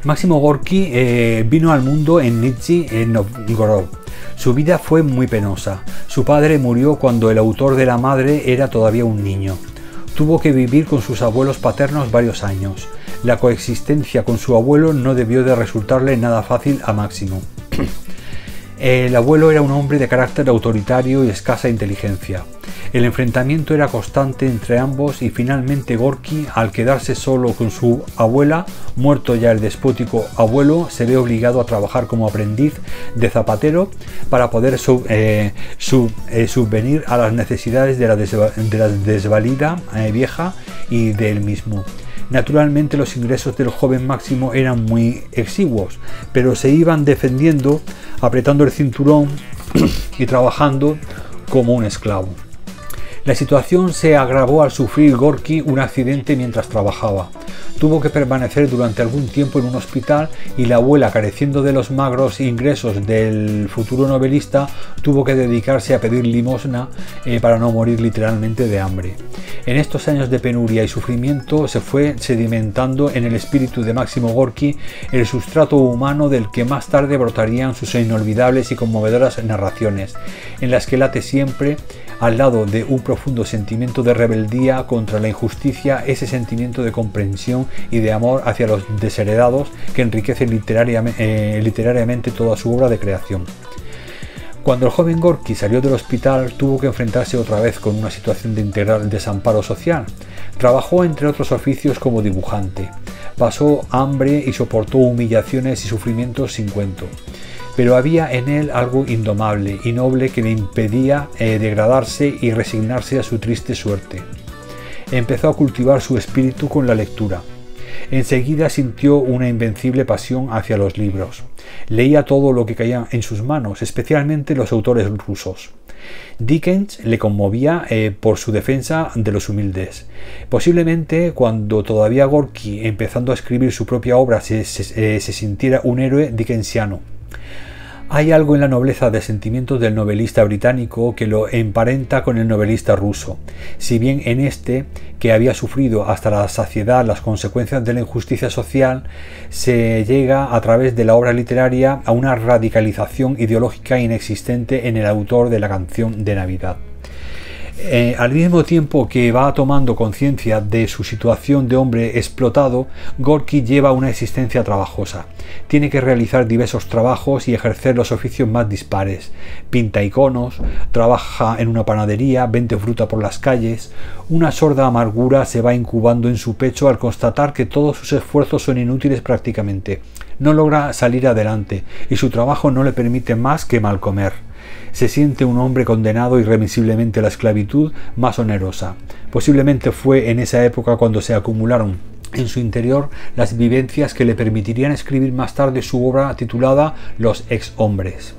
Máximo Gorky vino al mundo en Nizhny Novgorod. Su vida fue muy penosa. Su padre murió cuando el autor de la madre era todavía un niño. Tuvo que vivir con sus abuelos paternos varios años. La coexistencia con su abuelo no debió de resultarle nada fácil a Máximo. El abuelo era un hombre de carácter autoritario y escasa inteligencia. El enfrentamiento era constante entre ambos y finalmente Gorky, al quedarse solo con su abuela, muerto ya el despótico abuelo, se ve obligado a trabajar como aprendiz de zapatero para poder subvenir a las necesidades de la desvalida vieja y de él mismo. Naturalmente los ingresos del joven Máximo eran muy exiguos, pero se iban defendiendo, apretando el cinturón y trabajando como un esclavo. La situación se agravó al sufrir Gorky un accidente mientras trabajaba. Tuvo que permanecer durante algún tiempo en un hospital y la abuela, careciendo de los magros ingresos del futuro novelista, tuvo que dedicarse a pedir limosna para no morir literalmente de hambre. En estos años de penuria y sufrimiento se fue sedimentando en el espíritu de Máximo Gorky el sustrato humano del que más tarde brotarían sus inolvidables y conmovedoras narraciones, en las que late siempre, al lado de un profundo sentimiento de rebeldía contra la injusticia, ese sentimiento de comprensión y de amor hacia los desheredados que enriquece literariamente toda su obra de creación. Cuando el joven Gorky salió del hospital, tuvo que enfrentarse otra vez con una situación de integral desamparo social. Trabajó entre otros oficios como dibujante. Pasó hambre y soportó humillaciones y sufrimientos sin cuento. Pero había en él algo indomable y noble que le impedía degradarse y resignarse a su triste suerte. Empezó a cultivar su espíritu con la lectura. Enseguida sintió una invencible pasión hacia los libros. Leía todo lo que caía en sus manos, especialmente los autores rusos. Dickens le conmovía por su defensa de los humildes. Posiblemente cuando todavía Gorky, empezando a escribir su propia obra, se sintiera un héroe dickensiano. Hay algo en la nobleza de sentimientos del novelista británico que lo emparenta con el novelista ruso, si bien en este, que había sufrido hasta la saciedad las consecuencias de la injusticia social, se llega a través de la obra literaria a una radicalización ideológica inexistente en el autor de la canción de Navidad. Al mismo tiempo que va tomando conciencia de su situación de hombre explotado, Gorky lleva una existencia trabajosa. Tiene que realizar diversos trabajos y ejercer los oficios más dispares. Pinta iconos, trabaja en una panadería, vende fruta por las calles. Una sorda amargura se va incubando en su pecho al constatar que todos sus esfuerzos son inútiles prácticamente. No logra salir adelante y su trabajo no le permite más que mal comer. Se siente un hombre condenado irremisiblemente a la esclavitud más onerosa. Posiblemente fue en esa época cuando se acumularon en su interior las vivencias que le permitirían escribir más tarde su obra titulada Los ex-hombres.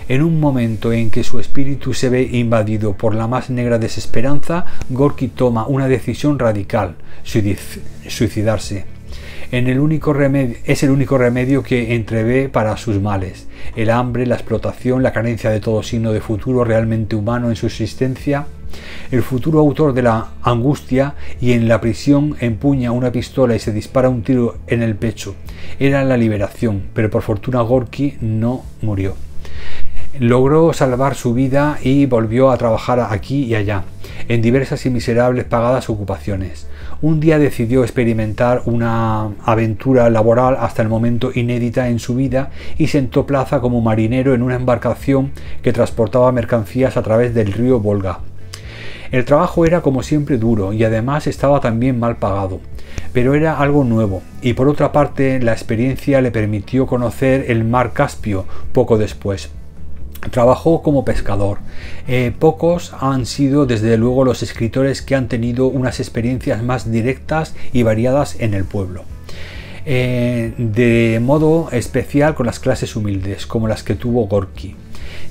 En un momento en que su espíritu se ve invadido por la más negra desesperanza, Gorky toma una decisión radical: suicidarse. Es el único remedio que entrevé para sus males. El hambre, la explotación, la carencia de todo signo de futuro realmente humano en su existencia. El futuro autor de la angustia, y en la prisión empuña una pistola y se dispara un tiro en el pecho. Era la liberación, pero por fortuna Gorky no murió. Logró salvar su vida y volvió a trabajar aquí y allá, en diversas y miserables pagadas ocupaciones. Un día decidió experimentar una aventura laboral hasta el momento inédita en su vida y sentó plaza como marinero en una embarcación que transportaba mercancías a través del río Volga. El trabajo era como siempre duro y además estaba también mal pagado, pero era algo nuevo, y por otra parte la experiencia le permitió conocer el mar Caspio poco después. Trabajó como pescador. Pocos han sido desde luego los escritores que han tenido unas experiencias más directas y variadas en el pueblo, de modo especial con las clases humildes, como las que tuvo Gorky.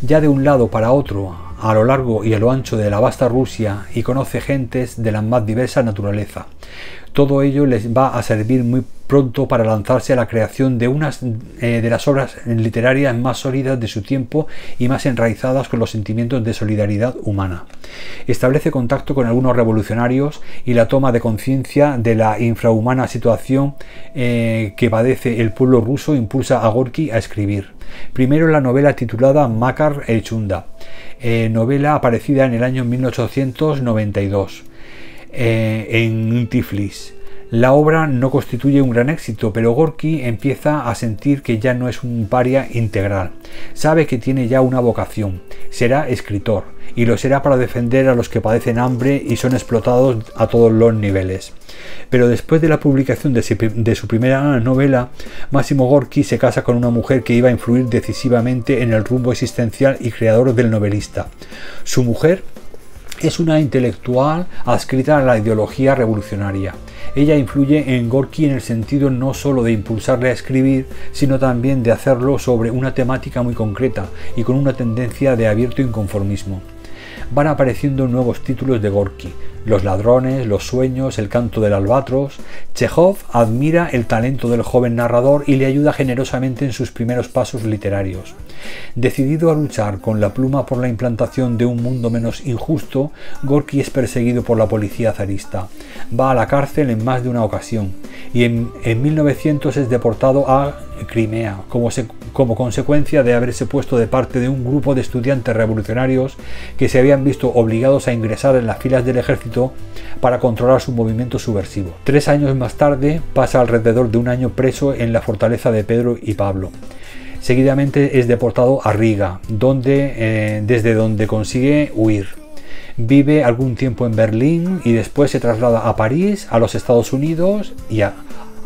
Ya de un lado para otro, a lo largo y a lo ancho de la vasta Rusia, y conoce gentes de la más diversa naturaleza. Todo ello les va a servir muy pronto para lanzarse a la creación de unas de las obras literarias más sólidas de su tiempo y más enraizadas con los sentimientos de solidaridad humana. Establece contacto con algunos revolucionarios y la toma de conciencia de la infrahumana situación que padece el pueblo ruso impulsa a Gorky a escribir. Primero la novela titulada Makar el Chunda, novela aparecida en el año 1892 en Tiflis. La obra no constituye un gran éxito, pero Gorky empieza a sentir que ya no es un paria integral. Sabe que tiene ya una vocación, será escritor, y lo será para defender a los que padecen hambre y son explotados a todos los niveles. Pero después de la publicación de su primera novela, Máximo Gorky se casa con una mujer que iba a influir decisivamente en el rumbo existencial y creador del novelista. Su mujer es una intelectual adscrita a la ideología revolucionaria. Ella influye en Gorky en el sentido no solo de impulsarle a escribir, sino también de hacerlo sobre una temática muy concreta y con una tendencia de abierto inconformismo. Van apareciendo nuevos títulos de Gorky: Los ladrones, Los sueños, El canto del albatros. Chejov admira el talento del joven narrador y le ayuda generosamente en sus primeros pasos literarios. Decidido a luchar con la pluma por la implantación de un mundo menos injusto, Gorky es perseguido por la policía zarista. Va a la cárcel en más de una ocasión y en 1900 es deportado a Crimea como consecuencia de haberse puesto de parte de un grupo de estudiantes revolucionarios que se habían visto obligados a ingresar en las filas del ejército para controlar su movimiento subversivo. 3 años más tarde pasa alrededor de un año preso en la fortaleza de Pedro y Pablo. Seguidamente es deportado a Riga, desde donde consigue huir. Vive algún tiempo en Berlín y después se traslada a París, a los Estados Unidos y a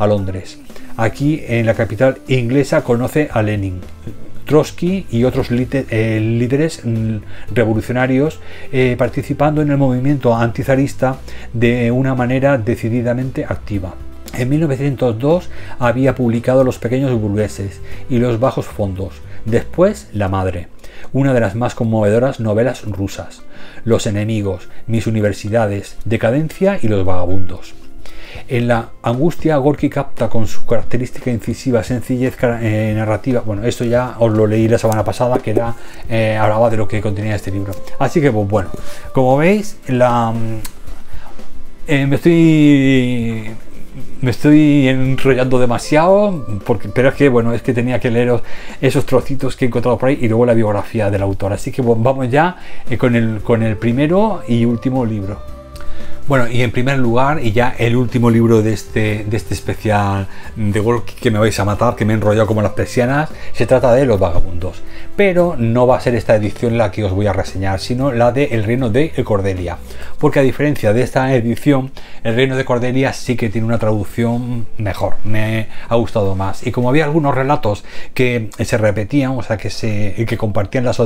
Londres. Aquí, en la capital inglesa, conoce a Lenin, Trotsky y otros líderes revolucionarios, participando en el movimiento antizarista de una manera decididamente activa. En 1902 había publicado Los pequeños burgueses y Los bajos fondos. Después, La madre, una de las más conmovedoras novelas rusas. Los enemigos, Mis universidades, Decadencia y Los vagabundos. En La angustia, Gorki capta con su característica incisiva sencillez narrativa. Bueno, esto ya os lo leí la semana pasada, que era hablaba de lo que contenía este libro. Así que, pues bueno, como veis, me estoy enrollando demasiado, pero es que bueno, es que tenía que leeros esos trocitos que he encontrado por ahí y luego la biografía del autor. Así que bueno, vamos ya con el primero y último libro. Bueno, y en primer lugar, y ya el último libro de este especial de Gorki, que me vais a matar, que me he enrollado como las persianas, se trata de Los vagabundos. Pero no va a ser esta edición la que os voy a reseñar, sino la de El reino de Cordelia. Porque a diferencia de esta edición, El reino de Cordelia sí que tiene una traducción mejor, me ha gustado más. Y como había algunos relatos que se repetían, o sea, que compartían las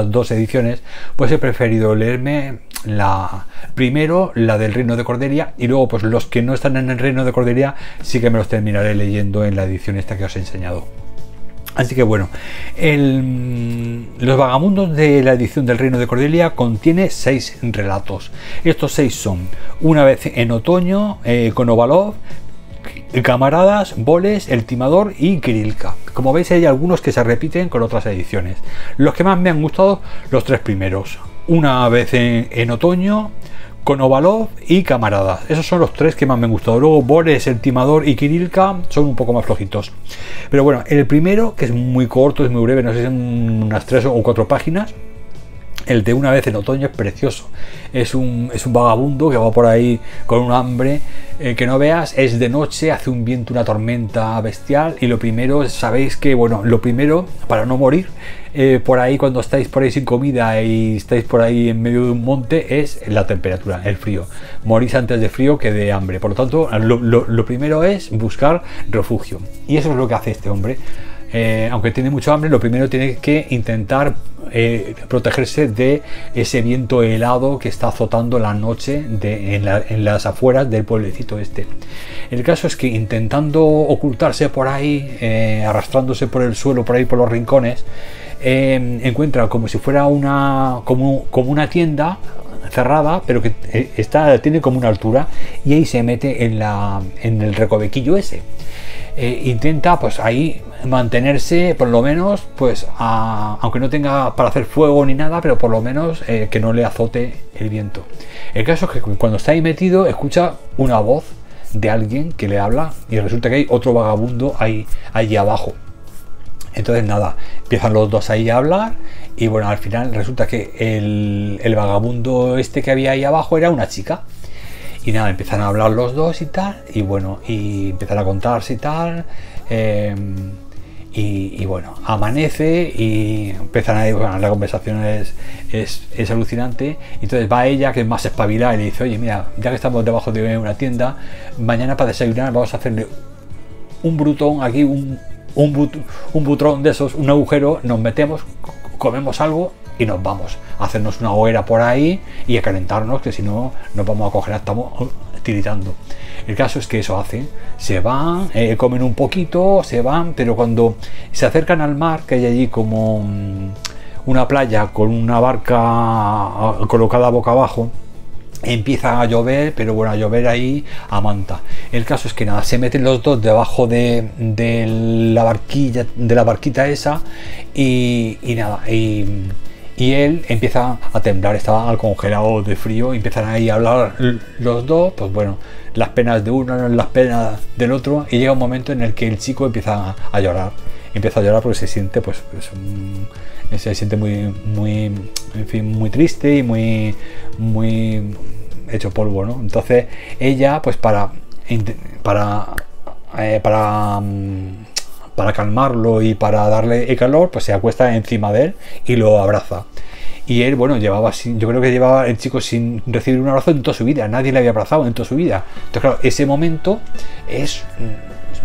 dos ediciones, pues he preferido leerme primero la del reino de Cordelia, y luego pues los que no están en el reino de Cordelia sí que me los terminaré leyendo en la edición esta que os he enseñado. Así que bueno, Los vagabundos de la edición del reino de Cordelia contiene 6 relatos. Estos 6 son Una vez en otoño, Konovalov, Camaradas, Boles, El timador y Kirilka. Como veis, hay algunos que se repiten con otras ediciones. Los que más me han gustado, los 3 primeros. Una vez en otoño, Konovalov y Camaradas. Esos son los 3 que más me han gustado. Luego Boles, El timador y Kirilka son un poco más flojitos. Pero bueno, el primero, que es muy corto, es muy breve, no sé si son unas 3 o 4 páginas. El de Una vez en otoño es precioso. Es un vagabundo que va por ahí con un hambre que no veas. Es de noche, hace un viento, una tormenta bestial. Y lo primero, sabéis que, bueno, lo primero, para no morir, por ahí cuando estáis por ahí sin comida y estáis por ahí en medio de un monte, es la temperatura, el frío. Morís antes de frío que de hambre. Por lo tanto, lo primero es buscar refugio. Y eso es lo que hace este hombre. Aunque tiene mucho hambre, lo primero tiene que intentar protegerse de ese viento helado que está azotando la noche en las afueras del pueblecito este. El caso es que intentando ocultarse por ahí, arrastrándose por el suelo, por ahí por los rincones, encuentra como si fuera como una tienda cerrada, pero que tiene como una altura, y ahí se mete en el recovequillo ese. Intenta pues ahí mantenerse, por lo menos, pues aunque no tenga para hacer fuego ni nada, pero por lo menos que no le azote el viento. El caso es que cuando está ahí metido, escucha una voz de alguien que le habla, y resulta que hay otro vagabundo allí abajo. Entonces nada, empiezan los dos ahí a hablar, y bueno, al final resulta que el vagabundo este que había ahí abajo era una chica. Y nada, empiezan a hablar los dos y tal, y bueno, y empiezan a contarse y tal, y bueno, amanece y empiezan a ir, bueno, la conversación es alucinante. Y entonces va ella, que es más espabilada, y le dice: oye, mira, ya que estamos debajo de una tienda, mañana para desayunar vamos a hacerle un brutón aquí, un butrón de esos, un agujero, nos metemos, comemos algo y nos vamos a hacernos una hoguera por ahí y a calentarnos, que si no nos vamos a coger, estamos tiritando. El caso es que eso hacen, se van, comen un poquito, se van, pero cuando se acercan al mar, que hay allí como una playa con una barca colocada boca abajo, empieza a llover, pero bueno, a llover ahí a manta. El caso es que nada, se meten los dos debajo de la barquita esa, y nada, y él empieza a temblar, estaba al congelado de frío, y empiezan ahí a hablar los dos, pues bueno, las penas de uno, las penas del otro, y llega un momento en el que el chico empieza a llorar porque se siente se siente muy, en fin, muy triste y muy hecho polvo, ¿no? Entonces ella, pues para calmarlo y para darle el calor, pues se acuesta encima de él y lo abraza. Y él, bueno, yo creo que llevaba el chico sin recibir un abrazo en toda su vida, nadie le había abrazado en toda su vida. Entonces claro, ese momento es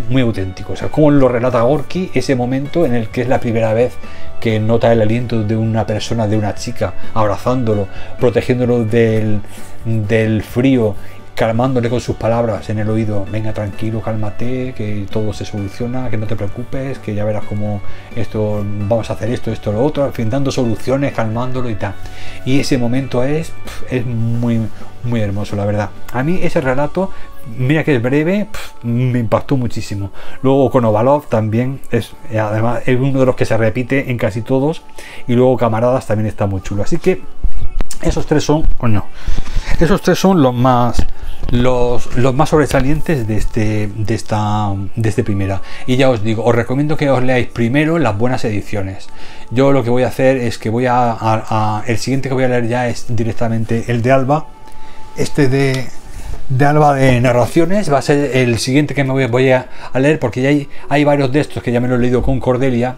muy auténtico, o sea, como lo relata Gorki, ese momento en el que es la primera vez que nota el aliento de una persona, de una chica, abrazándolo, protegiéndolo del frío, calmándole con sus palabras en el oído, venga, tranquilo, cálmate, que todo se soluciona, que no te preocupes, que ya verás cómo esto, vamos a hacer esto, lo otro, al fin dando soluciones, calmándolo y tal. Y ese momento es muy, muy hermoso, la verdad. A mí ese relato, mira que es breve, me impactó muchísimo. Luego con Ovalov también, además es uno de los que se repite en casi todos, y luego Camaradas también está muy chulo. Así que esos tres son, los más sobresalientes de este primera. Y ya os digo, os recomiendo que os leáis primero las buenas ediciones. Yo lo que voy a hacer es que el siguiente que voy a leer ya es directamente el de Alba. Este de Alba de narraciones va a ser el siguiente que me voy a leer, porque ya hay varios de estos que ya me lo he leído con Cordelia,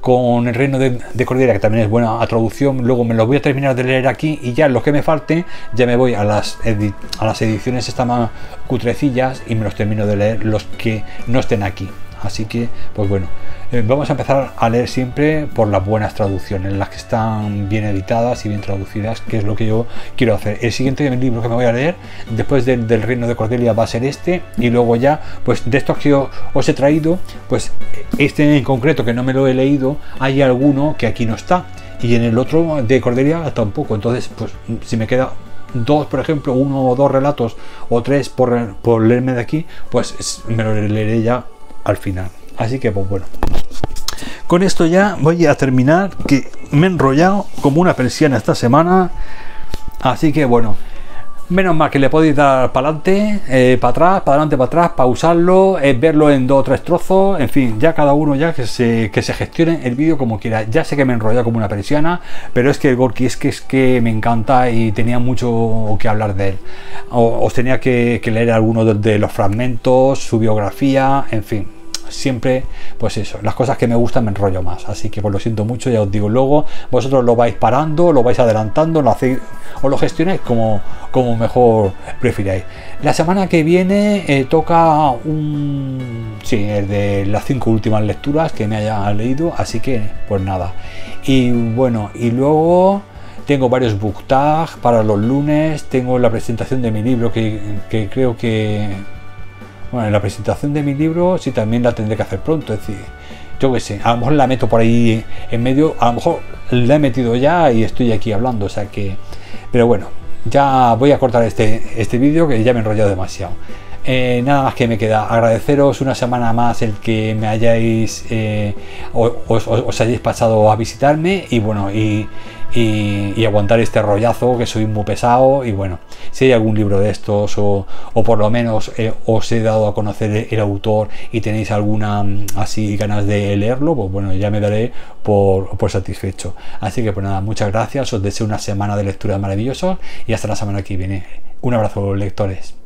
con El Reino de Cordelia, que también es buena traducción. Luego me los voy a terminar de leer aquí, y ya los que me falten ya me voy a las ediciones estas más cutrecillas y me los termino de leer los que no estén aquí. Así que, pues bueno, vamos a empezar a leer siempre por las buenas traducciones, las que están bien editadas y bien traducidas, que es lo que yo quiero hacer. El siguiente libro que me voy a leer después del Reino de Cordelia va a ser este, y luego ya, pues de estos que os he traído, pues este en concreto, que no me lo he leído, hay alguno que aquí no está, y en el otro de Cordelia tampoco. Entonces, pues si me queda dos, por ejemplo, uno o dos relatos, o tres por leerme de aquí, pues me lo leeré ya al final. Así que, pues bueno, con esto ya voy a terminar, que me he enrollado como una persiana esta semana. Así que bueno, menos mal que le podéis dar para adelante, para atrás, para adelante, para atrás, pausarlo, verlo en 2 o 3 trozos, en fin, ya cada uno ya que se gestione el vídeo como quiera. Ya sé que me he enrollado como una persiana, pero es que el Gorky es que me encanta y tenía mucho que hablar de él. Os tenía que leer algunos de los fragmentos, su biografía, en fin. Siempre, pues eso, las cosas que me gustan me enrollo más, así que pues lo siento mucho, ya os digo. Luego vosotros lo vais parando, lo vais adelantando, lo hacéis o lo gestionáis como mejor prefiráis. La semana que viene toca el de las 5 últimas lecturas que me haya leído, así que pues nada. Y bueno, y luego tengo varios book tags para los lunes. Tengo la presentación de mi libro que creo que... Bueno, la presentación de mi libro sí también la tendré que hacer pronto, es decir, yo qué sé, a lo mejor la meto por ahí en medio, a lo mejor la he metido ya y estoy aquí hablando, o sea que... Pero bueno, ya voy a cortar este vídeo, que ya me he enrollado demasiado. Nada más que me queda agradeceros una semana más el que me hayáis os hayáis pasado a visitarme, y bueno, y aguantar este rollazo, que soy muy pesado. Y bueno, si hay algún libro de estos o por lo menos os he dado a conocer el autor y tenéis alguna así ganas de leerlo, pues bueno, ya me daré por satisfecho. Así que pues nada, muchas gracias, os deseo una semana de lectura maravillosa y hasta la semana que viene. Un abrazo, lectores.